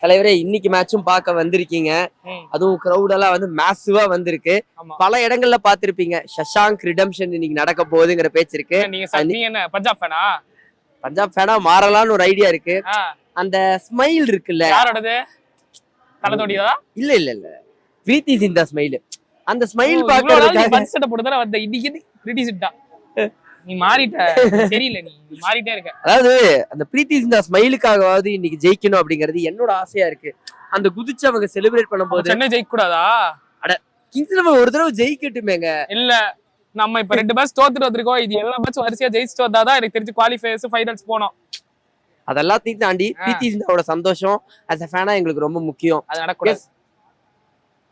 தலைவரே இன்னைக்கு மேட்சும் பார்க்க வந்திருக்கீங்க. அதுவும் கிரௌட் எல்லாம் வந்து மேசிவா வந்திருக்கு. பல இடங்கள்ல பாத்திருப்பீங்க சஷாங்க் ரிடம்ஷன் இன்னைக்கு நடக்க போகுதுங்கிற பேச்சு இருக்கு. நீங்க என்ன பஞ்சாப் ஃபேனா? பஞ்சாப் ஃபேனா மாறலாம்னு ஒரு ஐடியா இருக்கு. அந்த ஸ்மைல் இருக்குல்ல, யாரோடது? தலதோடியா? இல்ல இல்ல இல்ல, பிரீத்தி சிந்தா ஸ்மைல். அந்த ஸ்மைல் பாக்குறதுக்காக பஞ்ச் செட் போடுறதா வந்த இன்னைக்கு பிரீத்தி சிந்தா. நீ மாறிட்ட, தெரியல, நீ மாறிட்டே இருக்க. அதாவது அந்த பிரீத்தி சிந்தா ஸ்மைலுக்காகவாவது இன்னைக்கு ஜெயிக்கணும் அப்படிங்கிறது என்னோட ஆசையா இருக்கு. அந்த குதிச்சு அவங்க செலிப்ரேட் பண்ணும்போது சென்னை ஜெயிக்க கூடாதா? அட கிங்ஸ் லெவன் ஒரு தடவை ஜெயிக்கட்டுமேங்க. இல்ல, நம்ம இப்ப 2 மேட்ச் தோத்துட்டு வந்திருக்கோம். இது எல்லா மேட்ச் வரிசையா ஜெயிச்சுட்டு வந்தாதான் எனக்கு தெரிஞ்சு குவாலிஃபயர்ஸ் ஃபைனல்ஸ் போனோம். அதெல்லாத்தையும் தாண்டி பிரீத்தி சிந்தாவோட சந்தோஷம் as a fan எங்களுக்கு ரொம்ப முக்கியம். அது நடக்கூடாது.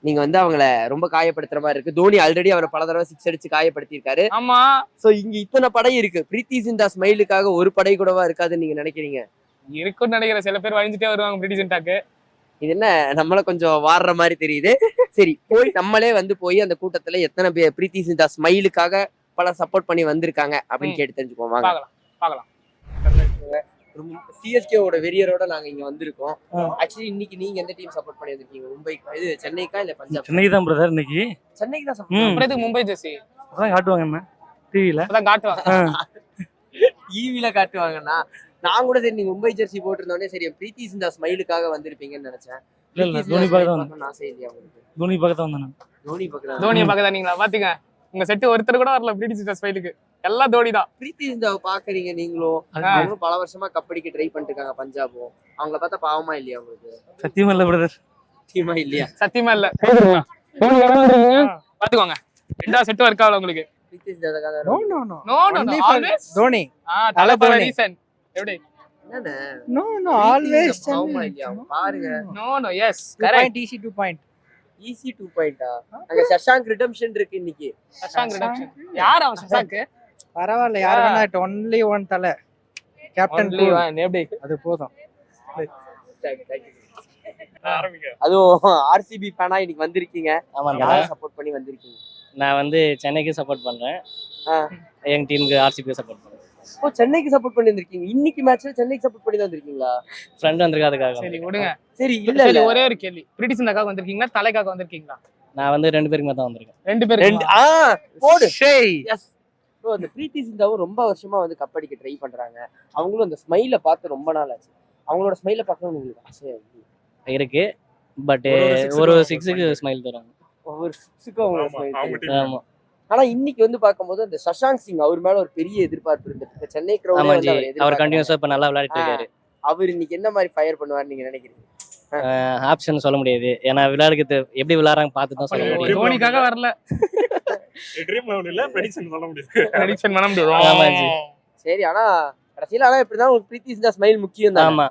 நீங்க வந்து அவங்கள ரொம்ப காயப்படுத்துற மாதிரி இருக்கு. தோனி ஆல்ரெடி அவரை பல தடவை 6 அடிச்சு காயப்படுத்தி இருக்காரு. ஆமா. சோ இங்க இத்தனை படை இருக்கு, பிரீத்தி சிந்தா ஸ்மைலுக்காக ஒரு படை கூடவா இருக்காதுன்னு நீங்க நினைக்கிறீங்க? இருக்குன்னு நினைக்கிறேன். சில பேர் வழிஞ்சிட்டே வருவாங்க பிரீத்தி சிந்தாக்கு. இது என்ன நம்மள கொஞ்சம் வாடுற மாதிரி தெரியுது. சரி, போய் நம்மளே வந்து போய் அந்த கூட்டத்துல எத்தனை பேர் பிரீத்தி சிந்தா ஸ்மைலுக்காக பல சப்போர்ட் பண்ணி வந்திருக்காங்க அப்படின்னு கேட்டு தெரிஞ்சுப்போம். வாங்க பார்க்கலாம். சிஎஸ்கேவோட வெறியரோட நாங்க இங்க வந்திருக்கோம். ஆக்சுவலி இன்னைக்கு நீங்க எந்த டீம் சப்போர்ட் பண்ணி வந்திருக்கீங்க? மும்பை, இது சென்னைக்கா இல்ல பஞ்சாப்? சென்னை தான் பிரதர். இன்னைக்கு சென்னைக்கு தான் சப்போர்ட். அப்புறம் மும்பை ஜெர்சி அதான் காட்டுவாங்க என்ன டிவில, அதான் காட்டுவாங்க. டிவில காட்டுவாங்கன்னா நான் கூட சரி நீங்க மும்பை ஜெர்சி போட்டிருந்தோடனே சரி பிரீத்தி சிந்தா ஸ்மைலுக்காக வந்திருப்பீங்கன்னு நினைச்சேன். இல்ல தோனி பார்க்க தான் ஆசை இல்லையா உங்களுக்கு? தோனி பார்க்க தான் வந்தேன். தோனியை பார்க்க தான் நீங்களா? பாத்தீங்க உங்க செட்டு ஒருத்தர் கூட வரல பிரீத்தி சிந்தா ஸ்மைலுக்கு. எல்லாம் தோனி தான். பிரீத்தி சிந்தாவை பாக்குறீங்க நீங்களும். அவங்களும் பல வருஷமா கப்படிக்கு ட்ரை பண்ணிட்டு இருக்காங்க பஞ்சாபும். அவங்கள பார்த்தா பாவமா இல்லையா உங்களுக்கு? சத்தியமா இல்ல பிரதர். சத்தியமா இல்லையா? சத்தியமா இல்ல. பாத்துக்கோங்க, 2வது செட் ஒர்க் ஆகல உங்களுக்கு. பிரீத்தி சிந்தாக்காக நோ ஆல்வேஸ் தோனி. தல தோனி ரீசன் எப்படி? என்னண்ணே No, always பாவமா இல்லையா? பாருங்க. No yes correct. easy 2 point. Easy 2 பாயிண்டா? அங்க சஷாங்க் ரிடம்ஷன் இருக்கு இன்னைக்கு. சஷாங்க் ரிடம்ஷன். யார் அவன் சஷாங்க்? பரவாயில்ல, யார் வேணா only one தல. கேப்டன் Only one எப்படி? அது போதும். அதுவும் ஆர்சிபி ஃபேனா இன்னைக்கு வந்திருக்கீங்க. ஆமாண்டா, சப்போர்ட் பண்ணி வந்திருக்கீங்க. நான் வந்து சென்னைக்கு சப்போர்ட் பண்றேன். எங்க டீமுக்கு ஆர்சிபி சப்போர்ட் பண்றேன். ஓ, சென்னைக்கு சப்போர்ட் பண்ணி வந்திருக்கீங்க. இன்னைக்கு மேட்ச்ல சென்னைக்கு சப்போர்ட் பண்ணி தான் வந்திருக்கீங்களா? ஃப்ரெண்ட் வந்திருக்காதுக்காக. சரி விடுங்க. சரி இல்ல இல்ல, ஒரே ஒரு கேள்வி, பிரீத்தி சிந்தாக்காக வந்திருக்கீங்களா தலைக்காக வந்திருக்கீங்களா? நான் வந்து 2 பேருக்கு தான் வந்திருக்கேன். 2 பேருக்கு. போடு ஷேய். எஸ். ஸோ அந்த பிரீத்தி சிந்தாவும் ரொம்ப வருஷமா வந்து கப்படிக்க ட்ரை பண்றாங்க. அவங்களும் அந்த ஸ்மைலை பார்த்து ரொம்ப நாள் ஆச்சு. அவங்களோட ஸ்மைலை பார்க்கணும் உங்களுக்கு ஆசையா இருக்கு. பட் ஒரு 6க்கு ஸ்மைல் தரும். ஒவ்வொரு 6க்கும் அவங்களோட ஸ்மைல். ஆமா. ஆனா இன்னைக்கு வந்து பார்க்கும்போது அந்த சஷாங்க் சிங் அவர் மேல ஒரு பெரிய எதிர்பார்ப்பு இருந்துட்டு சென்னை கிரவுண்ட் அவர் கண்டினியூஸா இப்ப நல்லா விளையாடிட்டு இருக்காரு. அவர் இன்னைக்கு என்ன மாதிரி ஃபயர் பண்ணுவார் நீங்க நினைக்கிறீங்க? ஆப்ஷன் சொல்ல முடியாது, ஏன்னா விளையாடுறது எப்படி விளையாடுறாங்க பார்த்து தான் சொல்ல முடியும். தோனிக்காக வரல. ட்ரீம் லெவல் இல்ல, பிரெடிக்ஷன் சொல்ல முடியாது. பிரெடிக்ஷன் பண்ண முடியும். ஆமா ஜி. சரி, ஆனா கடைசியில ஆனா இப்படிதான் உங்களுக்கு பிரீத்தி சிந்தா ஸ்மைல் முக்கியம் தான். ஆமா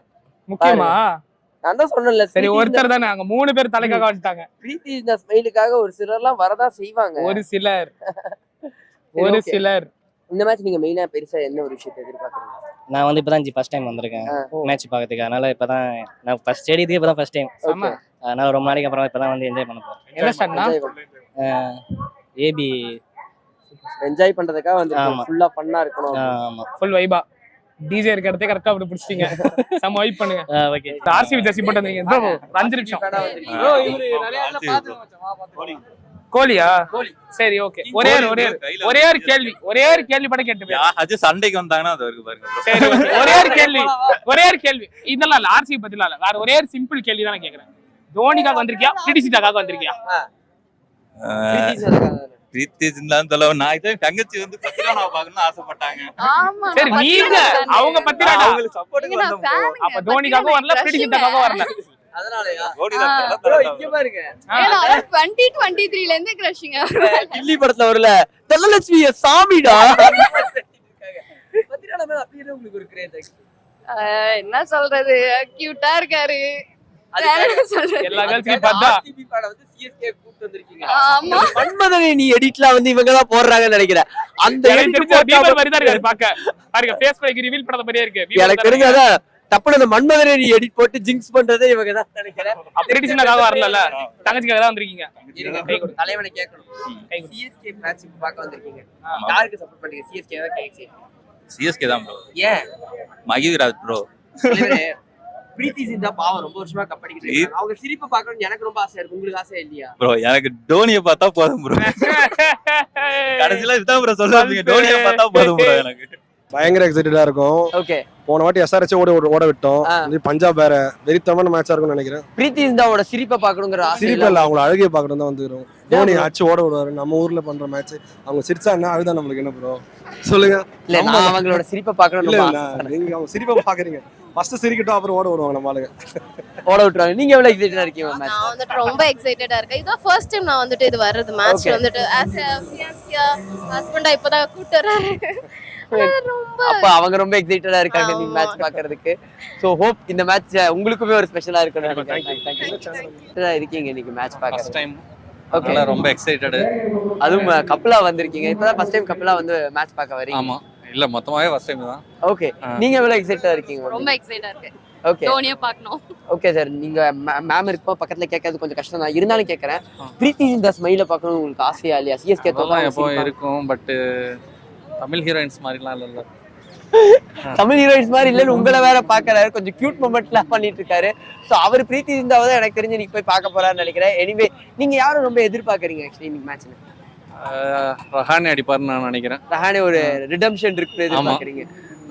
முக்கியமா? நான் தான் சொன்னேன்ல, சரி ஒருத்தர் தானே, அங்க 3 பேர் தலைக்காக வந்துட்டாங்க. பிரீத்தி சிந்தா ஸ்மைலுக்காக ஒரு சிலர்லாம் வரதான் செய்வாங்க. ஒரு சிலர். இந்த மேட்ச் நீங்க மெயினா பெருசா என்ன ஒரு விஷயத்தை எதிர்பார்க்கறீங்க? நான் வந்து இப்பதான் ஜி ஃபர்ஸ்ட் டைம் வந்திருக்கேன் மேட்ச் பார்க்கிறதுக்கு. அதனால இப்பதான் நான் ஃபர்ஸ்ட் ஸ்டேடியத்துக்கு இப்பதான் ஃபர்ஸ்ட் டைம். அதனால ரொம்ப நாளைக்கு அப்புறம் இப்பதான் வந்து என்ஜாய் பண்ண போறேன். என்ன ஸ்டார்ட்னா ஏபி என்ஜாய் பண்றதுக்காக வந்து ஃபுல்லா ஃபன்னா இருக்கணும். ஆமா, ஃபுல் வைபா. டிஜே இருக்க இடத்தை கரெக்டா அப்படி பிடிச்சிட்டீங்க. சம வைப் பண்ணுங்க. ஓகே. ஆர்சிபி ஜெர்சி போட்டு வந்தீங்க ப்ரோ. 5 நிமிஷம் ப்ரோ. இவரு நிறைய இடத்துல பாத்து மச்சான். வா பாத்து. கோலியா? சரி ஓகே. ஒரே ஒரு கேள்வி பட கேட்டு அது சண்டைக்கு வந்தாங்கன்னா அது இருக்கு பாருங்க. சரி ஒரே ஒரு கேள்வி. இதெல்லாம் இல்ல, ஆர்சிபி பத்திலாம் இல்ல, வேற ஒரே ஒரு சிம்பிள் கேள்வி தான் நான் கேக்குறேன். தோனிக்காக வந்திருக்கியா பிரீத்தி சிந்தாக்காக வந்திருக்கியா? பிரீத்தி சிந்தான்னு சொல்ல நான் இதை தங்கச்சி வந்து பத்திரானாவை பார்க்கணும்னு ஆசைப்பட்டாங்க. சரி நீங்க அவங்க பத்திரானா அவங்களுக்கு சப்போர்ட்டுக்கு வந்தோம். அப்ப தோனிக்காக வரல, பிரீத்தி சிந்தாக்காக வரல. அதனாலயா? ஓடி தான் ப்ரோ இங்க பாருங்க. ஏன்னா 2023ல இருந்து கிரஷிங்க. கில்லி படத்துல வரல தலலட்சுமி சாமிடா. பத்திரானா மேல அப்படியே உங்களுக்கு ஒரு கிரேஸ். என்ன சொல்றது, கியூட்டா இருக்காரு. எல்லா கேர்ள்ஸ்லயும் பார்த்தா ஆர்சிபி பட வந்து சிஎஸ்கே கூட்டி வந்திருக்கீங்க. ஆமா, மன்மதனை நீ எடிட்ல வந்து இவங்க தான் போடுறாங்கன்னு நினைக்கிறேன். அந்த எடிட் பீபர் மாதிரி தான் இருக்காரு பாக்க. பாருங்க ஃபேஸ் பேக் ரிவீல் பண்ணத மாதிரியே இருக்கு. எனக்கு தெரிஞ்சதா தப்புன அந்த மன்மதனை நீ எடிட் போட்டு ஜிங்க்ஸ் பண்றதே இவங்க தான் நினைக்கிறேன். பிரீத்தி சிந்தாக்காக வரல, தங்கச்சிக்காக தான் வந்திருக்கீங்க. தலைவனை கேட்கணும். சிஎஸ்கே மேட்ச் பார்க்க வந்திருக்கீங்க. யாருக்கு சப்போர்ட் பண்றீங்க? சிஎஸ்கே தான் கேஎஸ்கே? சிஎஸ்கே தான் ப்ரோ. ஏன்? மகிழ்ராஜ் ப்ரோ. பிரீத்தி சிந்தா பாவம் ரொம்ப வருஷமா கப்படிக்கிட்டு இருக்காங்க. அவங்க சிரிப்பை பார்க்கணும்னு எனக்கு ரொம்ப ஆசையா இருக்கு. உங்களுக்கு ஆசையா இல்லையா? ப்ரோ எனக்கு டோனியை பார்த்தா போதும் ப்ரோ. கடைசியில இதுதான் ப்ரோ சொல்லுவாங்க, டோனியை பார்த்தா போதும் ப்ரோ எனக்கு. பயங்கர எக்ஸைட்டடா இருக்கும். ஓகே, போன வாட்டி எஸ்ஆர்எச் ஓட விட்டோம். இது பஞ்சாப் வேற வெறித்தமான மேட்சா இருக்கும்னு நினைக்கிறேன். பிரீத்தி சிந்தாவோட சிரிப்பை பார்க்கணுங்கிற ஆசை சிரிப்பு இல்ல, அவங்கள அழகிய பார்க்கணும் தான் வந்துரும். தோனி அடிச்சு ஓட விடுவாரு. நம்ம ஊர்ல பண்ற மேட்ச் அவங்க சிரிச்சாங்கன்னா அதுதான் நம்மளுக்கு என்ன ப்ரோ சொல்லுங்க. இல்ல, நான் அவங்களோட சிரிப்பை பார்க்கணும். இல்ல நீங்க அவங்க சிரிப்பை பாக்குறீங்க, ஃபர்ஸ்ட் சிரிக்கட்டும் அப்புறம் ஓட விடுவாங்க நம்ம ஆளுங்க. ஓட விட்டுருவாங்க. நீங்க எவ்வளவு எக்ஸைட்டடா இருக்கீங்க மேட்ச்? நான் வந்துட்டு ரொம்ப எக்ஸைட்டடா இருக்கேன். இதான் ஃபர்ஸ்ட் டைம் நான் வந்துட்டு இது வர்றது மேட்ச் Okay. வந்துட்டு ஆஸ் எ ஃபியான்சியா ஹஸ்பண்டா இப்பதான் கூட்டு வர்றாரு. ரொம்ப அப்ப அவங்க ரொம்ப எக்ஸைட்டடா இருக்காங்க நீங்க மேட்ச் பாக்குறதுக்கு. சோ ஹோப் இந்த மேட்ச் உங்களுக்குமே ஒரு ஸ்பெஷலா இருக்கும்னு நினைக்கிறேன். இருக்கீங்க இன்னைக்கு மேட்ச் ஃபர்ஸ்ட் பாக்குறது. டைம் ஓகே, அதனால ரொம்ப எக்ஸைட்டட். அதுவும் கப்பலா வந்திருக்கீங்க. இப்பதான் ஃபர்ஸ்ட் டைம் கப்பலா வந்து மேட்ச் பார்க்க வரீங்க. ஆமா, இல்ல மொத்தமாவே ஃபர்ஸ்ட் டைம் தான். ஓகே, நீங்க எவ்வளவு எக்ஸைட்டடா இருக்கீங்க? ரொம்ப எக்ஸைட்டா இருக்கு. ஓகே தோனியை பார்க்கணும். ஓகே சார், நீங்க மேம் இருப்போ பக்கத்துல கேட்கறது கொஞ்சம் கஷ்டம் தான், இருந்தாலும் கேட்கறேன். பிரீத்தி சிந்தா ஸ்மைல பார்க்கணும் உங்களுக்கு ஆசையா இல்லையா? சிஎஸ்கே அதெல்லாம் எப்போ இருக்கும், பட் தமிழ் ஹீரோயின்ஸ் மாதிரிலாம் இல்ல. தமிழ் ஹீரோயின்ஸ் மாதிரி இல்லன்னு உங்களை வேற பாக்குறாரு. கொஞ்சம் கியூட் மொமெண்ட்லாம் பண்ணிட்டு இருக்காரு. சோ அவர் பிரீத்தி சிந்தாவை தான் எனக்கு தெரிஞ்சு நீங்க போய் பார்க்க போறாருன்னு நினைக்கிறேன். எனிவே நீங்க யாரும் ரொம்ப எதிர்பார்க்கறீங்க ஆக்சுவலி இன்னைக்கு மேட்ச்ல? ரஹானே அடிப்பாருன்னு நான் நினைக்கிறேன். ரஹானே ஒரு ரிடம்ஷன் இருக்கு எதிர்பார்க்கறீங்க.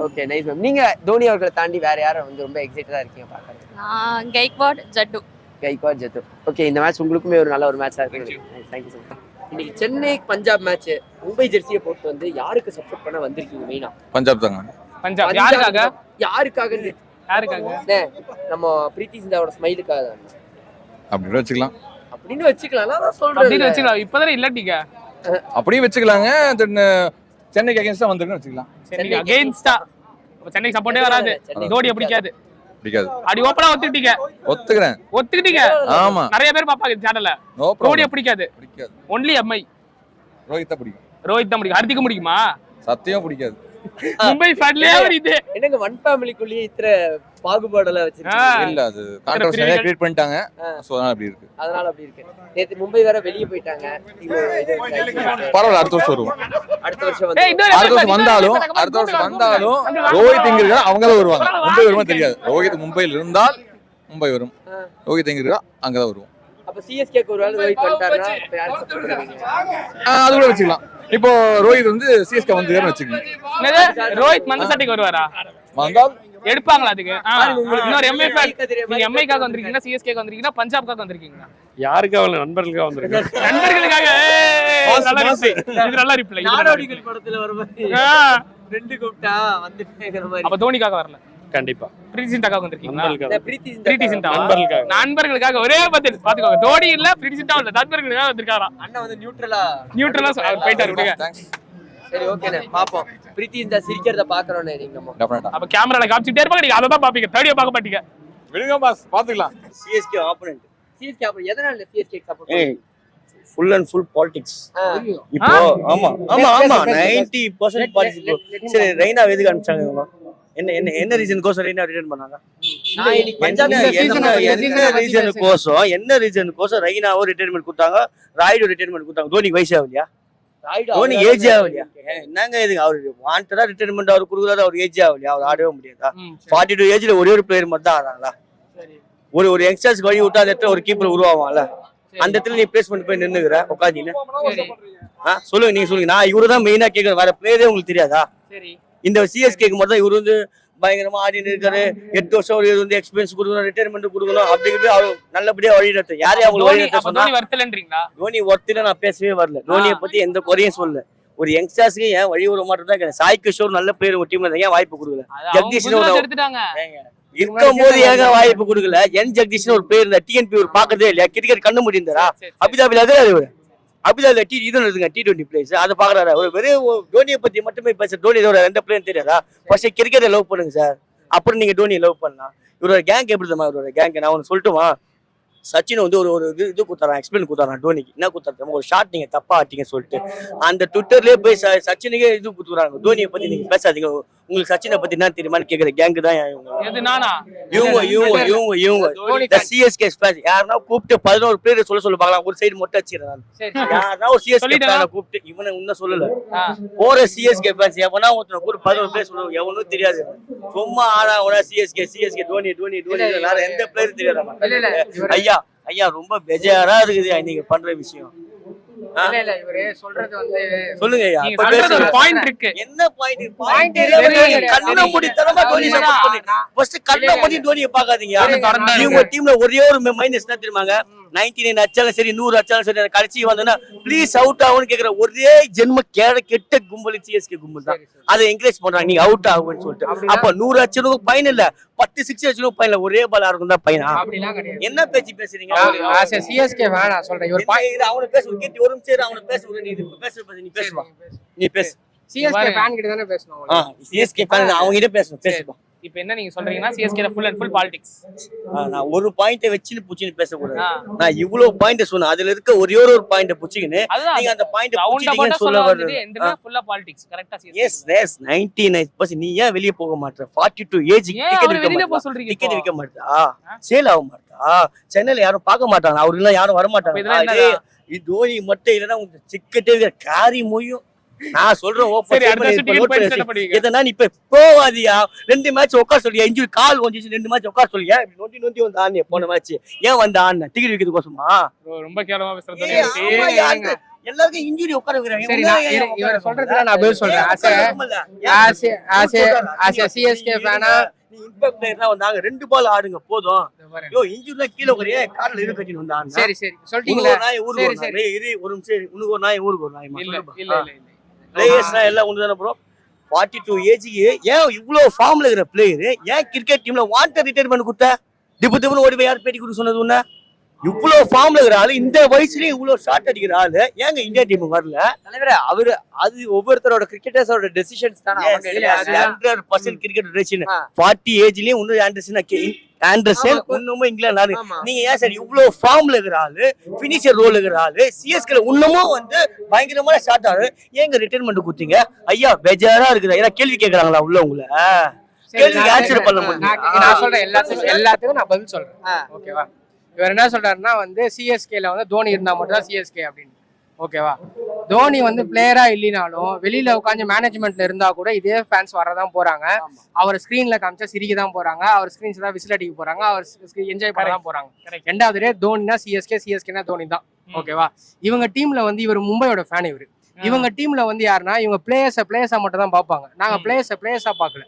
Okay, nice ma'am. நீங்க தோனி அவர்களை தாண்டி வேற யாரும் வந்து ரொம்ப எக்ஸைட்டடா இருக்கீங்க பாக்குறது? நான் கைக்வாட் ஜட்டு. கைக்வாட் ஜட்டு. ஓகே, இந்த மேட்ச் உங்களுக்குமே ஒரு நல்ல ஒரு மேட்சா இருக்கு. Thank you so much. இன்னைக்கு சென்னை பஞ்சாப் மேட்ச். மும்பை ஜெர்சியை போட்டு வந்து யாருக்கு சப்போர்ட் பண்ண வந்திருக்கீங்க மெயினா? பஞ்சாப் தாங்க. பஞ்சாப் யாருக்காக? யாருக்காக? நம்ம பிரீத்தி சிந்தாவோட ஸ்மைலுக்காக தான் அப்படின்னு வச்சுக்கலாம். அப்படின்னு வச்சுக்கலாம். நான் சொல்றேன் அப்படின்னு வச்சுக்கலாம். இப்பதானே இல்லாட்டிங்க அப்படியே வச்சுக்கலாங்க. சென்னைக்கு அகைன்ஸ்டா வந்திருக்குன்னு வச்சுக்கலாம். சென்னை அகைன்ஸ்டா. சென்னைக்கு சப்போர்ட்டே வராது. தோனியை பிடிக்காது. பிடிக்காது. அப்படி ஓப்பனா ஒத்துக்கிட்டீங்க. ஒத்துக்கிட்டீங்க. ஆமா, நிறைய பேர் பாப்பாங்க சேனல்ல. No problem. தோனியை பிடிக்காது. பிடிக்காது. Only Mi. ரோஹித் தான் பிடிக்கும். ரோஹித் தான் பிடிக்கும். ஹர்திக்கு பிடிக்குமா? சத்தியம் பிடிக்காது. மும்பை ஃபேன்லயே ஒரு இது. என்னங்க ஒன் ஃபேமிலிக்குள்ளேயே இத்தனை பாகுபாடெல்லாம் வச்சிருக்கீங்க? இல்ல, அது கான்ட்ரோவர்சி நிறைய கிரியேட் பண்ணிட்டாங்க. சோ அதனால அப்படி இருக்கு. அதனால அப்படி இருக்கு. நேத்து மும்பை வேற வெளிய போயிட்டாங்க. பரவாயில்ல, அடுத்த வருஷம் வருவோம். அடுத்த வருஷம் ஏய், வந்து இன்னொரு அடுத்த வருஷம் வந்தாலும் ரோஹித் எங்க இருக்கா அவங்கதான் வருவாங்க. மும்பை வருமா தெரியாது. ரோஹித் மும்பையில் இருந்தால் மும்பை வரும். ரோஹித் எங்க இருக்கா அங்கதான் வருவோம். அப்ப சிஎஸ்கேக்கு ஒரு வேளை ரோஹித் வந்துட்டாருன்னா அப்ப யாருக்கு support பண்ணுவீங்க? அது கூட வச்சுக்கலாம். இப்போ ரோஹித் வந்து சிஎஸ்கே வந்து வச்சுக்கணும். என்னது? ரோஹித் மந்தசாட்டிக்கு வருவாரா? வந்தால் எடுப்பாங்களா அதுக்கு? இன்னொரு எம்ஐ ஃபேன். தெரியுமா? நீங்க எம்ஐக்காக வந்திருக்கீங்க, சிஎஸ்கேக்கு வந்திருக்கீங்க, பஞ்சாப்காக வந்திருக்கீங்க. யாருக்காக வரல, நண்பர்களுக்காக வந்திருக்கேன். நண்பர்களுக்காக. நல்ல ரிப்ளை. இது நல்ல ரிப்ளை. நாடோடிகள் படத்துல வர மாதிரி ரெண்டு கூப்பிட்டா வந்துட்டேங்கிற மாதிரி. அப்ப தோனிக்காக வரல. கண்டிப்பா பிரீத்தி சிந்தாக்காக வந்திருக்கீங்களா? நண்பர்களுக்காக. பிரீத்தி சிந்தா நண்பர்களுக்காக. நண்பர்களுக்காக ஒரே பதில் பாத்துக்கோங்க. தோனி இல்ல, பிரீத்தி சிந்தா இல்ல, நண்பர்களுக்காக வந்திருக்காராம். அண்ணா வந்து நியூட்ரலா அவர் போயிட்டாரு. விடுங்க. தேங்க்ஸ். சரி, ஓகேண்ணே, பாப்போம். பிரீத்தி இந்த சிரிக்கிறத பாக்குறோண்ணே நீங்க. டெஃபினட்டா. அப்ப கேமரால காமிச்சிட்டே இருப்பாங்க, நீங்க அதை தான் பாப்பீங்க. தேடியா பார்க்க மாட்டீங்க. விடுங்க பாஸ், பாத்துக்கலாம். CSK opponent. சிஎஸ்கே அப்ப எதனால CSK support? Full and full politics. இப்போ ஆமா ஆமா ஆமா 90% பாலிடிக்ஸ். சரி, ரெய்னா எதுக்கு அனுப்பிச்சாங்க இவங்க? என்ன ரீசன் கோசம் ரெய்னா ரிட்டர்ன் பண்ணாங்க? நான் இன்னைக்கு பஞ்சாப் என்ன ரீசன் கோசம் ரெய்னாவோ ரிட்டைர்மெண்ட் கொடுத்தாங்க, ராய்டு ரிட்டைர்மெண்ட் கொடுத்தாங்க. தோனி வயசு ஆகலையா? தோனி ஏஜ் ஆகலையா? என்னங்க இதுங்க, அவரு வாண்டடா ரிட்டைர்மெண்ட் அவர் கொடுக்குறாரு, அவர் ஏஜ் ஆகலையா? அவர் ஆடவே முடியாதா? 42 ஏஜ்ல ஒரே ஒரு பிளேயர் மட்டும் தான் ஆடுறாங்களா? ஒரு யங்ஸ்டர்ஸ் வழி விட்டா அந்த இடத்துல ஒரு கீப்பர் உருவாவான்ல, அந்த இடத்துல நீ பிளேஸ்மெண்ட் போய் நின்னுகிற உட்காந்துன்னு. சொல்லுங்க, நீங்க சொல்லுங்க. நான் இவரு தான் மெயினா கேட்கறேன். வேற பிளேயரே உங்களுக்கு தெரியாதா? இந்த சிஎஸ்கேக்கு மட்டும் தான் இவரு வந்து பயங்கரமா ஆடின்னு இருக்காரு. 8 வருஷம் ஒரு வந்து எக்ஸ்பீரியன்ஸ் கொடுக்கணும், ரிட்டைர்மெண்ட் கொடுக்கணும் அப்படிங்கிறது அவர் நல்லபடியா வழி நடத்த. யாரையும் அவங்க வழி நடத்த சொன்னா தோனி ஒருத்தர் நான் பேசவே வரல. தோனியை பத்தி எந்த குறையும் சொல்லல. ஒரு யங்ஸ்டர்ஸ்க்கு ஏன் வழி விட மாட்டேன் தான். சாய் கிஷோர் நல்ல பிளேயர் ஒரு டீம்ல ஏன் வாய்ப்பு கொடுக்கல? ஜெகதீஷ் இருக்கும் போது ஏங்க வாய்ப்பு கொடுக்கல? ஜெகதீஷ் ஒரு பிளேயர் இருந்தா டிஎன்பி ஒரு பாக்குறதே இல்லையா? கிரிக்கெட் கண்ணு முடிந்தாரா? அபிதாபில அபிதாபில T20 பிளேயர்ஸ் அதை பாக்குறாரு. ஒரு வெறும் தோனியை பத்தி மட்டுமே பேச. தோனி எந்த பிளேயர் தெரியாதா? ஃபர்ஸ்ட் கிரிக்கெட்டை லவ் பண்ணுங்க சார், அப்புறம் நீங்க தோனியை லவ் பண்ணலாம். இவரோட கேங் எப்படி தான்? இவரோட கேங் நான் ஒன்று சொல்லட்டுமா? சச்சின் வந்து ஒரு இது கொடுத்தாரான், எக்ஸ்பிளைன் கொடுத்தாரான் டோனிக்கு. என்ன கொடுத்தாரு, ஒரு ஷாட் நீங்க தப்பா ஆட்டீங்கன்னு சொல்லிட்டு அந்த ட்விட்டர்லயே போய் சச்சினுக்கே இது கொடுத்துறாங்க, தோனியை பத்தி நீங்க பேசாதீங்க, உங்களுக்கு சச்சினை பத்தி என்ன தெரியுமான்னு கேக்குற கேங்கு தான் இவங்க சிஎஸ்கே யாருன்னா கூப்பிட்டு 11 பேர் சொல்ல பார்க்கலாம், ஒரு சைடு மொட்டை வச்சிருக்காங்க. யாருன்னா ஒரு சிஎஸ்கே கூப்பிட்டு இவனை இன்னும் சொல்லல, போற சிஎஸ்கே ஃபேன்ஸ் எவனா ஒருத்தனை கூட 11 பேர் சொல்லுவாங்க, எவனும் தெரியாது. சும்மா ஆனா சிஎஸ்கே தோனி வேற எந்த பிளேயரும் தெரியாது. ஐயா ரொம்ப பெஜாரா இருக்குது நீங்க பண்ற விஷயம். சொல்லுங்க ஐயா, என்ன பாயிண்ட்? கண்ணை மூடி தரமா தோனி சப்போர்ட் பண்ணுங்க. ஃபர்ஸ்ட் கண்ணை மூடி தோனியை பாக்காதீங்க. இவங்க டீம்ல ஒரே ஒரு மைனஸ் என்ன தெரியுமாங்க, 99 அச்சாலும் சரி 100 அச்சாலும் சரி கடைசி வந்தோன்னா ப்ளீஸ் அவுட் ஆகும்னு கேக்குற ஒரே ஜென்ம கெட்ட கும்பல் சிஎஸ்கே கும்பல் தான். அதை என்கரேஜ் பண்றாங்க, நீங்க அவுட் ஆகும்னு சொல்லிட்டு. அப்ப 100 அச்சனுக்கும் பயன் இல்ல, 10 6 அச்சனுக்கும் பயன் இல்ல, ஒரே பால் ஆகும் தான் பையனா. என்ன பேச்சு பேசுறீங்க? சிஎஸ்கே வேணாம் சொல்றேன். அவனை பேச ஒரு கேட்டு ஒரு நிமிஷம் அவனை பேச ஒரு நீ பேசுவா நீ பேசு. சிஎஸ்கே ஃபேன் கிட்ட தானே பேசணும். சிஎஸ்கே ஃபேன் அவங்க கிட்ட பேசுவா. இப்போ என்ன நீங்க சொல்றீங்கன்னா CSK full and full politics. நான் ஒரு பாயிண்ட வச்சிட்டு புச்சின்னு பேசக்கூடாது. நான் இவ்வளவு பாயிண்ட் சொன்னேன், அதுல இருக்க ஒரே ஒரு பாயிண்ட புச்சிக்கின்னு நீங்க அந்த பாயிண்ட் புச்சிட்டீங்கன்னு சொல்ல வருது. எந்தமே ஃபுல்லா பாலிடிக்ஸ் கரெக்ட்டா சிஎஸ்கே. எஸ் 99% நீ ஏன் வெளிய போக மாட்டற? 42 ஏஜ் டிக்கெட் விக்க மாட்டா, சேல் ஆக மாட்டா, சென்னையில யாரும் பார்க்க மாட்டாங்க, அவரு எல்லாம் யாரும் வர மாட்டாங்க. இது தோனி மட்டும் இல்லைன்னா உங்க டிக்கெட்டே காரி மொய்யும். நான் சொல்றேன் எதனா நீ இப்ப போவாதியா, 2 மேட்ச் உட்கார சொல்லியா, இன்ஜுரி கால் வந்துச்சு 2 மேட்ச் உட்கார சொல்லியா, நொண்டி வந்து ஆடிய போன மேட்ச் ஏன் வந்து ஆடின டிக்கெட் விக்கிறது கோசமா? ரொம்ப கேவலமா பேசுறது. எல்லாருக்கும் இன்ஜுரி உட்கார வைக்கிறாங்க. இவர சொல்றதுல நான் பதில் சொல்றேன். சிஎஸ்கே ஃபேனா நீ இம்பாக்ட் பிளேயர் தான் வந்தாங்க, 2 பால் ஆடுங்க போதும். யோ இன்ஜுரில கீழ ஒரே கால்ல இரு கட்டிட்டு வந்தாங்க. சரி சொல்றீங்களா? ஒரு நிமிஷம் உனக்கு ஒரு நாய் ஊருக்கு ஒரு நாய் இல்ல பிளேயர்ஸ்னா எல்லாம் ஒண்ணுதானே ப்ரோ. 42 ஏஜ்க்கு ஏன் இவ்வளவு ஃபார்ம்ல இருக்கிற பிளேயர் ஏன் கிரிக்கெட் டீம்ல வாண்டட் ரிட்டையர்மென்ட் கொடுத்த? திப்பு ஓடி போய் யார் பேட்டி கொடுக்க சொன்னது உன்ன? இவ்வளவு ஃபார்ம்ல இருக்கிற ஆளு, இந்த வயசுலயும் இவ்வளவு ஷாட் அடிக்கிற ஆளு ஏங்க இந்தியா டீம் வரல? தலைவரே அவரு அது ஒவ்வொருத்தரோட கிரிக்கெட்டர்ஸோட டெசிஷன்ஸ் தான. 100% கிரிக்கெட் டெசிஷன். 40 ஏஜ்லயும் இன்னும் ஆண்டர்சன் இன்னமும் இங்கிலாந்து. நீங்க ஏன் சார் இவ்வளவு ஃபார்ம்ல இருக்கிற ஆளு, பினிஷர் ரோல் இருக்கிற ஆளு, சிஎஸ்கேல இன்னமும் வந்து பயங்கரமான ஷாட் ஆளு ஏங்க ரிட்டையர்மெண்ட் கொடுத்தீங்க? ஐயா பெஜாரா இருக்குது. ஏன்னா கேள்வி கேக்குறாங்களா உள்ள உங்களை? கேள்வி ஆன்சர் பண்ண முடியும். நான் சொல்றேன் எல்லாத்துக்கும் நான் பதில் சொல்றேன். ஓகேவா? இவர் என்ன சொல்றாருன்னா வந்து சிஎஸ்கேல வந்து தோனி இருந்தா மட்டும் தான் சிஎஸ்கே அப்படின்னு. ஓகேவா? தோனி வந்து பிளேயரா இல்லைனாலும் வெளியில உட்காந்து மேனேஜ்மெண்ட்ல இருந்தா கூட இதே ஃபேன்ஸ் வரதான் போறாங்க. அவர் ஸ்கிரீன்ல காமிச்சா சிரிக்க தான் போறாங்க, அவர் ஸ்கிரீன்ஸ் தான் விசில் அடிக்க போறாங்க, அவர் என்ஜாய் பண்ண தான் போறாங்க. ரெண்டாவது டே தோனினா சிஎஸ்கேனா தோனி தான். ஓகேவா? இவங்க டீம்ல வந்து இவர் மும்பையோட ஃபேன். இவங்க டீம்ல வந்து யாருன்னா இவங்க பிளேயர்ஸா மட்டும் தான் பார்ப்பாங்க. நாங்க பிளேயர்ஸா பார்க்கல,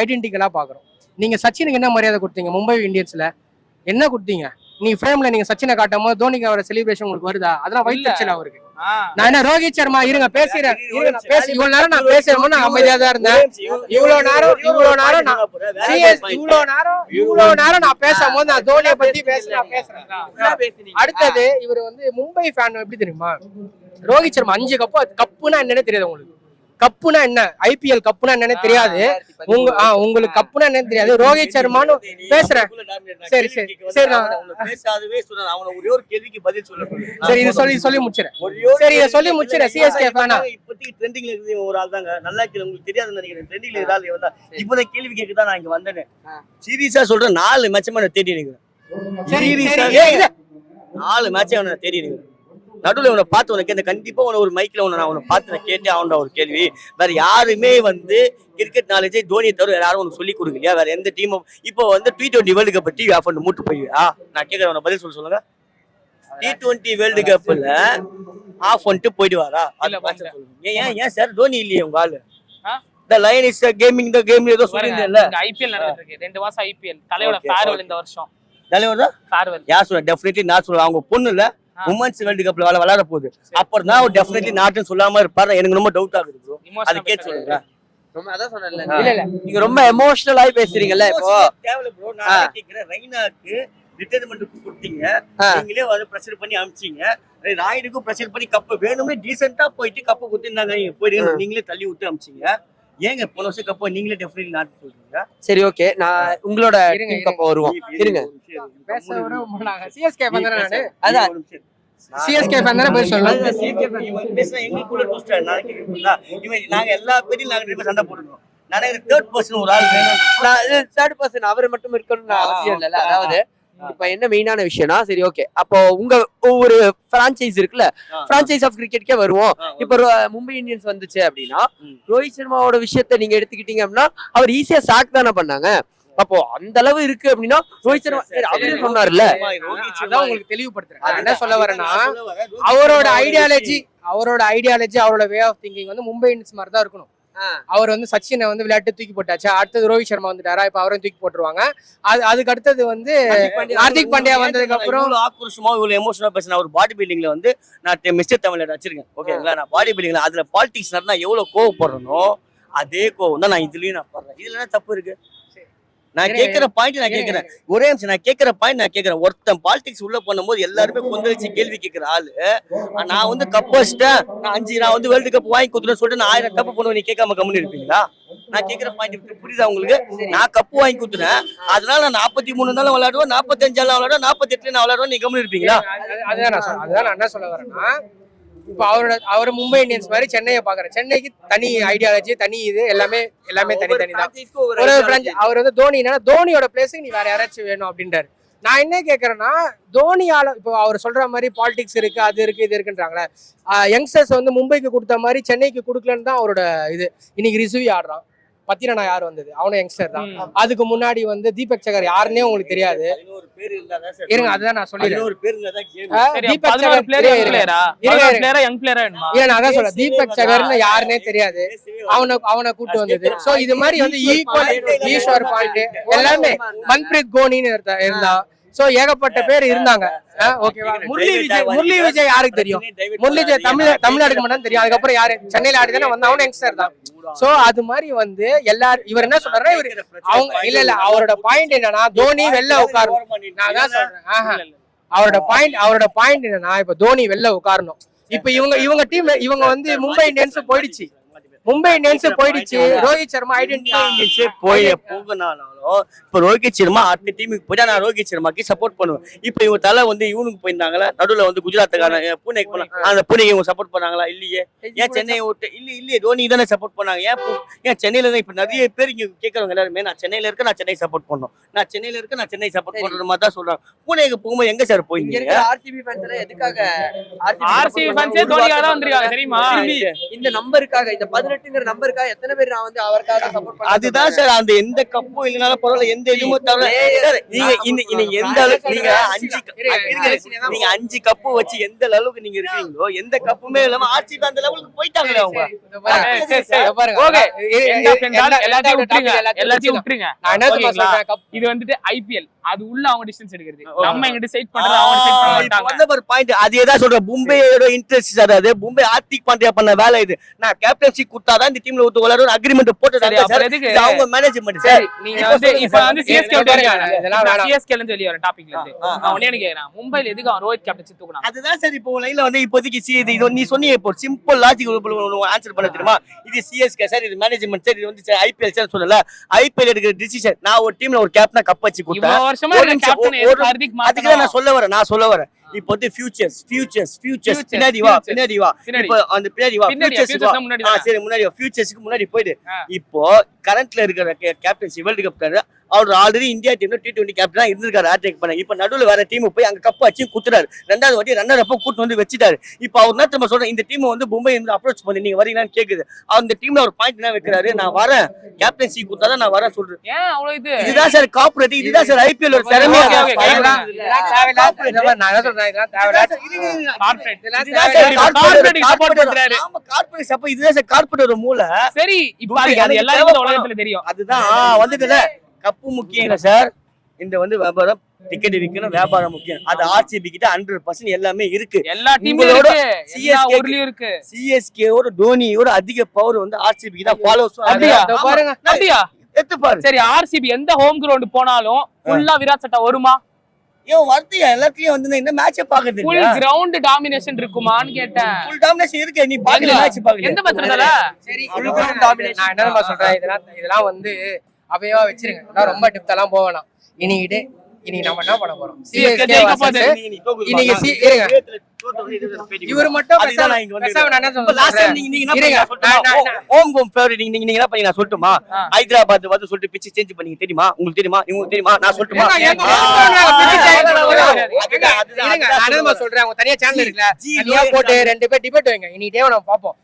ஐடென்டிக்கலா பாக்குறோம். நீங்க சச்சினுக்கு என்ன மரியாதை கொடுத்தீங்க? மும்பை இந்தியன்ஸ்ல என்ன கொடுத்தீங்க? நீ ஃப்ரேம்ல நீங்க சச்சினை காட்டும் போது தோனிக்கு வர செலிப்ரேஷன் உங்களுக்கு வருதா? அதெல்லாம் வயிற்றுச்சல் அவருக்கு. நான் என்ன ரோஹித் சர்மா இருங்க பேசுறேன், இவ்வளவு நேரம் நான் பேசுறேன், நான் அமைதியா தான் இருந்தேன். இவ்வளவு நேரம் நான் பேசும்போது நான் தோனியை பத்தி பேசுறேன். அடுத்தது இவர் வந்து மும்பை ஃபேன் எப்படி தெரியுமா? ரோஹித் சர்மா 5 கப்புனா என்னன்னு தெரியாது உங்களுக்கு? கப்புனா என்ன? ஐபிஎல் கப்புனா என்னன்னு தெரியாது உங்களுக்கு? கப்புனா என்னன்னு தெரியாது. ரோஹித் சர்மான்னு பேசுறேன். சரி இதை சொல்லி முடிச்சிடறேன். சிஎஸ்கே ஃபேனா இப்போதைக்கு ட்ரெண்டிங்ல இருக்கிற ஒரு ஆள் தாங்க. நல்லா உங்களுக்கு தெரியாதுன்னு நினைக்கிறேன். ட்ரெண்டிங்ல இருக்கிற ஆள் வந்தா இப்போ கேள்வி கேட்கதான் நான் இங்க வந்தேன். சீரியஸா சொல்றேன், 4 மேட்சமா நான் தேடி இருக்கிறேன். 4 மேட்சே அவனை தேடி இருக்கிறேன். நடுவில் உன்னை பார்த்து உனக்கு இந்த கண்டிப்பா ஒரு மைக்ல நான் உன்னை பார்த்து நான் கேட்டே அவனோட ஒரு கேள்வி. வேற யாருமே வந்து கிரிக்கெட் நாலேஜே தோனியை தவிர யாரும் உனக்கு சொல்லி கொடுக்கலையா? வேற எந்த டீமும் இப்போ வந்து T20 world cup TV off பண்ணி மூட்டு போய்யா? நான் கேட்கறேன், உன பதில் சொல்லுங்க. T20 வேர்ல்டு கப்ல ஆஃப் பண்ணிட்டு போயிடுவாரா? ஏன் சார் தோனி இல்லையே உங்க ஆளு? The line is gaming the game ஏதோ சொல்லிருந்தேன்ல. ஐபிஎல் நடந்துட்டு இருக்கு. 2 மாசம் ஐபிஎல். தலையோட ஃபேர்வெல் இந்த வருஷம். தலையோட ஃபேர்வெல் யார் சொல்ற? டெஃபினெட்லி நான் சொல்றேன். அவங்க பொண்ணு இல்ல உமன்ஸ் வேர்ல்டு கப்ல விளையாட போகுது. அப்புறம் தான் டெஃபினெட்லி நாட்டுன்னு சொல்லாம இருப்பாரு. எனக்கு ரொம்ப டவுட் ஆகுது ப்ரோ. அது கேட்டு சொல்லுங்க. ரொம்ப அதான் சொன்னேன்ல. இல்ல நீங்க ரொம்ப எமோஷனலா பேசுறீங்கல்ல இப்போ. தேவல ப்ரோ, நான் கேக்குறேன். ரெய்னாக்கு ரிட்டையர்மென்ட் கொடுத்தீங்க, நீங்களே வந்து பிரஷர் பண்ணி அனுப்பிச்சீங்க. ராயுடுக்கும் பிரஷர் பண்ணி கப் வேணும்னே டீசென்ட்டா போயிட்டு கப் கொடுத்துருந்தாங்க. நீங்க போயிடுங்க, நீங்களே தள்ளி விட்டு அனுப்பிச்சீங்க. ஏங்க போன வருஷம் கப்போ நீங்களே டெஃபினெட்லி நாட் சொல்றீங்க. சரி ஓகே, நான் உங்களோட இருங்க, டீம் கப்ப வருவோம். இருங்க, பேச விட மாட்டாங்க. சிஎஸ்கே ஃபேன் தானே நானு? அதான் சிஎஸ்கே ஃபேன் தானே போய் சொல்லலாம். நாங்க எல்லா பேரையும் நாங்க சண்டை போட்டுருக்கோம். தேர்ட் பர்சன் ஒரு ஆள் வேணும். தேர்ட் பர்சன் அவர் மட்டும் இருக்கணும்னு அவசியம் இல்லைல்ல. அதாவது இப்ப என்ன மெயினான விஷயம்னா, சரி ஓகே, அப்போ உங்க ஒவ்வொரு பிரான்சைஸ் இருக்குல்ல, பிரான்சைஸ் ஆஃப் கிரிக்கெட்கே வருவோம். இப்ப மும்பை இந்தியன்ஸ் வந்துச்சு அப்படின்னா, ரோஹித் சர்மாவோட விஷயத்த நீங்க எடுத்துக்கிட்டீங்க அப்படின்னா, அவர் ஈஸியா சாக் தானே பண்ணாங்க. அப்போ அந்த அளவு இருக்கு அப்படின்னா ரோஹித் சர்மா அவரே சொன்னார்ல. அதான் உங்களுக்கு தெளிவுபடுத்துறேன். நான் என்ன சொல்ல வரேன்னா, அவரோட ஐடியாலஜி அவரோட வே ஆஃப் திங்கிங் வந்து மும்பை இந்தியன்ஸ் மாதிரி தான் இருக்கணும். அவர் வந்து சச்சினை வந்து விளையாட்டு தூக்கி போட்டாச்சு, அடுத்தது ரோஹித் சர்மா வந்துட்டாரா, இப்ப அவரையும் தூக்கி போட்டுருவாங்க. அதுக்கு அடுத்தது வந்து ஹார்திக் பாண்டியா வந்ததுக்கு அப்புறம் ஆக்ரோஷமா இவ்வளவு எமோஷனலா பேசின ஒரு பாடி பில்டிங்ல வந்து நான் மிஸ்டர் தமிழ்ல வச்சிருக்கேன். ஓகேங்களா, நான் பாடி பில்டிங்ல அதுல பாலிடிக்ஸ் நடந்தா எவ்வளவு கோவப்படுறனோ அதே கோவம் தான் நான் இதுலயும் நான் படுறேன். இதுல என்ன தப்பு இருக்கு? நான் கேட்கிற பாயிண்ட் நான் கேட்கிறேன். ஒரே நிமிஷம், நான் கேட்கிற பாயிண்ட் நான் கேட்கிறேன். ஒருத்தன் பாலிடிக்ஸ் உள்ள பண்ணும்போது எல்லாருமே கொந்தளிச்சு கேள்வி கேட்கிற ஆளு, நான் வந்து கப் வச்சிட்டேன், நான் வந்து வேர்ல்டு கப் வாங்கி கொடுத்துட்டேன்னு சொல்லிட்டு நான் 1000 தப்பு பண்ணுவேன், நீ கேட்காம கம்முன்னு இருப்பீங்களா? நான் கேட்கிற பாயிண்ட் புரியுதா உங்களுக்கு? நான் கப்பு வாங்கி கொடுத்துறேன், அதனால நான் 43 நாளும் விளையாடுவேன், 45 விளையாடுவேன், 48 நான் விளையாடுவேன், நீ கம்முன்னு இருப்பீங்களா? அதுதான் நான் என்ன சொல்ல வரேன்னா, இப்போ அவர் மும்பை இந்தியன்ஸ் மாதிரி சென்னையை பாக்குறேன். சென்னைக்கு தனி ஐடியாலஜி, தனி இது எல்லாமே தனி தான். அவர் வந்து தோனியோட பிளேஸுக்கு நீ வேற யாராச்சும் வேணும் அப்படின்றாரு. நான் என்ன கேட்கறேன்னா, தோனியால இப்போ அவர் சொல்ற மாதிரி பாலிடிக்ஸ் இருக்கு, அது இருக்கு, இது இருக்குன்றாங்களே, யங்ஸ்டர்ஸ் வந்து மும்பைக்கு கொடுத்த மாதிரி சென்னைக்கு கொடுக்கலன்னு தான் அவரோட இது. இன்னைக்கு ரிசுவி ஆடுறான், பத்திரனா யார் வந்தது, அவனும் யங்ஸ்டர் தான். அதுக்கு முன்னாடி வந்து தீபக் சகர் யாருன்னே உங்களுக்கு தெரியாது. இருங்க, அதுதான் நான் சொல்லிடுறேன். தீபக் சகர் அதான் சொல்றேன், தீபக் சகர்னு யாருன்னே தெரியாது, அவனை கூட்டு வந்தது. சோ இது மாதிரி வந்து ஈக்குவல் ஈஸ்வர் பாயிண்ட் எல்லாமே, மன்பிரீத் கோனின்னு இருந்தான். சோ ஏகப்பட்ட பேர் இருந்தாங்க. ஓகேவா, முரளி விஜய் யாருக்கு தெரியும்? முரளி விஜய் தமிழ்நாடுக்கு மட்டும் தெரியும். அதுக்கப்புறம் யாரு சென்னையில ஆடிதானே வந்தா, அவனும் யங்ஸ்டர் தான். சோ அது மாதிரி வந்து எல்லாரும் இவர் என்ன சொல்றாரு, அவங்க இல்ல அவரோட பாயிண்ட் என்னன்னா, தோனி வெளில உட்காரணும். நான் அதான் சொல்றேன், அவரோட பாயிண்ட் என்னன்னா, இப்ப தோனி வெளில உட்காரணும். இப்ப இவங்க டீம் இவங்க வந்து மும்பை இந்தியன்ஸ் போயிடுச்சு, ரோஹித் சர்மா ஐடென்டிட்டி போகனாலும் இப்ப ரோஹித் சர்மா அடுத்த டீமுக்கு போயிட்டா நான் ரோஹித் சர்மாக்கு சப்போர்ட் பண்ணுவேன். இப்ப இவங்க தலை வந்து இவனுக்கு போயிருந்தாங்களா, நடுவுல வந்து குஜராத்துக்கான பூனேக்கு போனாங்க, அந்த பூனேக்கு இவங்க சப்போர்ட் பண்ணாங்களா? இல்லையே. ஏன் சென்னை விட்டு இல்லையே, தோனி தானே சப்போர்ட் பண்ணாங்க. ஏன் சென்னையில தான் இப்ப நிறைய பேர் இங்க கேட்கறவங்க எல்லாருமே, நான் சென்னையில இருக்க, நான் சென்னை சப்போர்ட் பண்ணணும், நான் சென்னையில இருக்க, நான் சென்னை சப்போர்ட் பண்ற மாதிரி தான் சொல்றாங்க. பூனேக்கு போகும்போது எங்க சார் போயிருக்கீங்க? ஆர்சிபி ஃபேன்ஸ் எதுக்காக ஆர்சிபி ஃபேன்ஸே தோனிக்காக தான் வந்திருக்காங்க தெரியுமா? இந்த நம்பருக்காக, இந்த 18ங்கிற நம்பருக்காக எத்தனை பேர் நான் வந்து அவருக்காக சப்போர்ட் பண்ணேன். அதுதான் சார், அந்த எந்த கப்பும் இல்லனாலும் பரவாயில்ல, எந்த இதுவும் தவிர நீங்க எந்த அளவுக்கு நீங்க 5 கப்பு வச்சு எந்த அளவுக்கு நீங்க இருக்கீங்களோ, எந்த கப்புமே இல்லாம ஆர்சிபி அந்த லெவலுக்கு போயிட்டாங்களே அவங்க. எல்லாத்தையும் விட்டுருங்க. இது வந்துட்டு ஐபிஎல், அது உள்ள அவங்க டிஸ்டன்ஸ் எடுக்கிறது, நம்ம எங்க டிசைட் பண்றது அவங்க டிசைட் பண்ண மாட்டாங்க. அந்த ஒரு பாயிண்ட், அதே தான் சொல்றேன். மும்பையோட இன்ட்ரெஸ்ட் சார், அது மும்பை ஹார்திக் பாண்டியா பண்ண வேலை இது. நான் கேப்டன்சி கொடுத்தாதான் இந்த டீம்ல ஒருத்தர் விளையாடுற அக்ரிமெண்ட் போட்டு அவங்க மேனேஜ்மெண்ட் சார். நீங்க வந்து இப்ப வந்து சிஎஸ்கே சிஎஸ்கே ல வெளிய வர டாபிக்ல இருந்து நான் ஒண்ணே கேக்குறேன், மும்பைல எதுக்கு அவன் ரோஹித் கேப்டன்சி தூக்குனாங்க? அதுதான் சார் இப்போ லைன்ல வந்து இப்போதைக்கு இது நீ சொன்னீங்க, இப்போ சிம்பிள் லாஜிக் ஆன்சர் பண்ண தெரியுமா? இது சிஎஸ்கே சார், இது மேனேஜ்மெண்ட் சார், இது வந்து ஐபிஎல் சார் சொல்லல. ஐபிஎல் எடுக்கிற டிசிஷன், நான் ஒரு டீம்ல ஒரு கேப்டனா கப் வச்சு கொடுத்தேன், அதுக்கு நான் சொல்ல வரேன். இப்போ வந்து ஃபியூச்சர்ஸ் பின்னாடி வா இப்போ அந்த பின்னாடி வா சரி, முன்னாடி வா, ஃபியூச்சர்ஸ்க்கு முன்னாடி போயிடு. இப்போ கரண்ட்ல இருக்கிற கேப்டன்சி வேர்ல்டு கப் அவர் ஆல்ரெடி இந்தியா டீம்ல T20 கேப்டனா இருந்திருக்காரு, அட்டாக் பண்ண. இப்ப நடுவுல வேற டீம் போய் அங்க கப் வச்சு குத்துறாரு, 2வது வாட்டி ரன்னர் அப்ப கூட்டு வந்து வச்சுட்டாரு. இப்ப அவர் என்ன நம்ம சொல்றேன், இந்த டீம் வந்து மும்பை வந்து அப்ரோச் பண்ணி நீங்க வரீங்களான்னு கேக்குது. அந்த டீம்ல ஒரு பாயிண்ட் என்ன வைக்கிறாரு, நான் வரேன், கேப்டன்சி கொடுத்தாதான் நான் வரேன் சொல்றேன். இதுதான் சார் கார்ப்பரேட், இதுதான் சார் ஐபிஎல் ஒரு திறமையா. சரி, இப்ப எல்லாரும் உலகத்துல தெரியும். அதுதான் வந்துட்டு கப்பு முக்கியம் இல்ல சார், இந்த வந்து வியாபாரம், டிக்கெட் விற்கணும், வியாபாரம் முக்கியம். அது ஆர்சிபி கிட்ட 100% எல்லாமே இருக்கு. எல்லா டீமோட சிஎஸ்கேவோட தோனியோட அதிக பவர் வந்து ஆர்சிபி தான் ஃபாலோஸ். சரி, ஆர்சிபி எந்த ஹோம் கிரவுண்ட் போனாலும் ஃபுல்லா விராட் சட்டா வருமா? ஏன் வரத்தியா எல்லாத்துலயும் வந்து இந்த மேட்சே பாக்குறது ஃபுல் கிரவுண்ட் டாமினேஷன் இருக்குமான்னு கேட்டேன். ஃபுல் டாமினேஷன் இருக்கு, நீ பாக்கல மேட்ச் பாக்கல. எந்த மேட்ச் இருந்தால சரி நான் என்ன சொல்றேன், இதெல்லாம் வந்து அவையவா வச்சிருங்க, இதெல்லாம் ரொம்ப டிப்தெல்லாம் போகலாம். இன்னைக்கு நம்ம என்ன பண்ண போறோம்? CSK ஜெயிக்க போகுது. இன்னைக்கு இருங்க, இவரு மட்டும் பேசாம நான் என்ன சொல்றேன், நான் சொல்லட்டுமா? ஹைதராபாத் வந்து சொல்லிட்டு பிச்சு சேஞ்ச் பண்ணீங்க தெரியுமா? உங்களுக்கு தெரியுமா? உங்களுக்கு தெரியுமா? நான் சொல்லட்டுமா? சொல்றேன், அவங்க தனியா சேனல் இருக்குல்ல, தனியா போட்டு 2 பேர் டிபேட் வைங்க. இன்னைக்கு நம்ம பாப்போம்.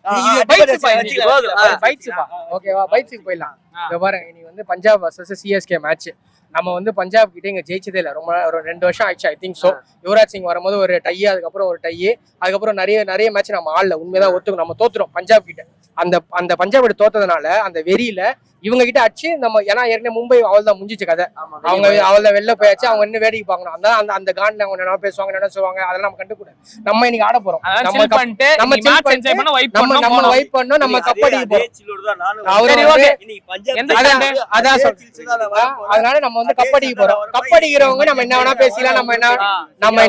ஓகேவா, பைட்ஸுக்கு போயிடலாம். இங்க பாருங்க, இன்னைக்கு வந்து பஞ்சாப் வர்சஸ் சிஎஸ்கே மேட்ச். நம்ம வந்து பஞ்சாப் கிட்ட இங்க ஜெயிச்சதே இல்லை, ரொம்ப ஒரு 2 வருஷம் ஆயிடுச்சு I think so. Yuvraj Singh வரும்போது ஒரு டை, அதுக்கப்புறம் ஒரு டை, அதுக்கப்புறம் நிறைய மேட்ச் நம்ம ஆடல. உண்மைதான் ஒத்துக்கும், நம்ம தோத்துறோம் பஞ்சாப் கிட்ட. அந்த பஞ்சாப் கிட்ட தோத்ததுனால அந்த வெறியில இவங்க கிட்ட அடிச்சு நம்ம, ஏன்னா ஏற்கனவே மும்பை அவள்தான் முடிஞ்சிச்சு கதை. அவங்க அவள்தான் வெளில போயாச்சு, அவங்க இன்னும் வேடிக்கை பார்க்கணும். அந்த அந்த காண்டில் அவங்க என்ன பேசுவாங்க, என்ன சொல்லுவாங்க, அதெல்லாம் நம்ம கண்டுக்கூட. நம்ம இன்னைக்கு ஆட போறோம், நம்ம வைப் பண்ணோம், நம்ம கப்படிக்கு போறோம். அதான் சொல்றேன், அதனால நம்ம வந்து கப்படிக்கு போறோம். கப்படிக்கிறவங்க நம்ம என்ன வேணா பேசலாம், நம்ம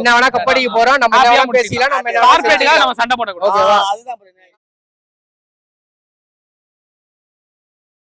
என்ன வேணா கப்படிக்கு போறோம், நம்ம என்ன வேணா பேசலாம், நம்ம என்ன சண்டை போடக்கூடாது. அதுதான்